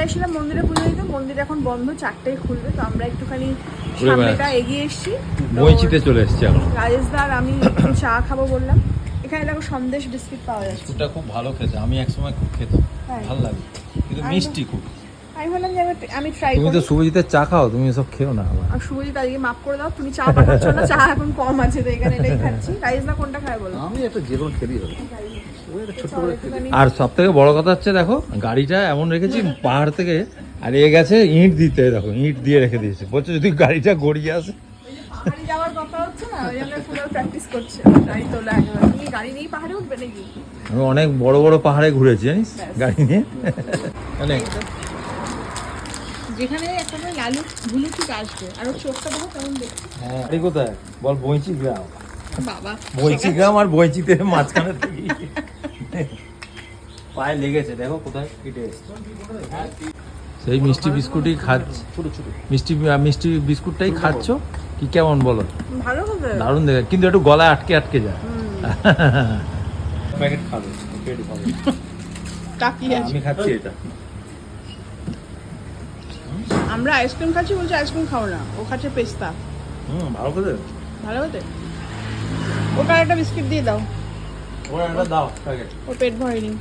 এসেছিলাম মন্দিরে পুজো দিতে, মন্দির এখন বন্ধ, 4টায় খুলবে। তো আমরা একটুখানি সামনেটা এগিয়ে এসেছি, বইচিতে চলে এসেছি এখন। রাজেশদার আমি চা খাবো বললাম। এখানে দেখো সন্দেশ বিস্কিট পাওয়া যাচ্ছে। ওটা খুব ভালো খেতে, আমি একসময় খুব খেতাম, ভালো লাগে, কিন্তু মিষ্টি খুব। আমি বললাম যে আমি ট্রাই তুমি করি। তো শুভজিতের চা খাও, তুমি এসব খেও না। আর শুভজিৎ আজকে মাফ করে দাও, তুমি চা পাঠাচ্ছ না, চা এখন কম আছে তো এখানে এটাই খাচ্ছি। রাজেশদা কোনটা খায় বলো? আমি একটা যে কোনো খেলি হবে। আর সব থেকে বড় কথা হচ্ছে দেখো গাড়িটা এমন রেখেছি পাহাড় থেকে, আর এ গেছে ইট দিতে, দেখো ইট দিয়ে রেখে দিয়েছে, বলছে যদি গাড়িটা গড়িয়ে আসে। পাহাড়ে যাওয়ার কথা হচ্ছে না, ওই জন্য পুরো প্র্যাকটিস করছে গাড়ি তোলা একেবারে। তুমি গাড়ি নিয়ে পাহাড়ে উঠবে নাকি? আমি অনেক বড় বড় পাহাড়ে ঘুরেছি জানিস গাড়ি নিয়ে, অনেক। যেখানে একটা করে লালু ভুলু ঠিক আসবে, আর ওর চোখটা দেখো কেমন দেখতে। হ্যাঁ, বাড়ি কোথায় বল? বইচি গ্রাম। বাবা বইচি গ্রাম আর বইচিতে মাঝখানে থেকে পায়ে লেগেছে, দেখো কোথায় কেটে এসেছে। সেই মিষ্টি বিস্কুটই খাচ্ছ, মিষ্টি বিস্কুটটাই খাচ্ছ কি, কেমন বলো? ভালো হবে, দারুণ দেখে, কিন্তু একটু গলায় আটকে আটকে যায়। প্যাকেট খাবে, পেট খাবে। তাকিয়ে আছে। আমি খাচ্ছি এটা। আমরা আইসক্রিম খাচ্ছি, বলছে আইসক্রিম খাও না, ও খাচ্ছে পেস্তা। ভালো করে ভালো হতে ওটা একটা বিস্কিট দিয়ে দাও, ওরা একটা দাও প্যাকেট। ও পেট ভরেনি।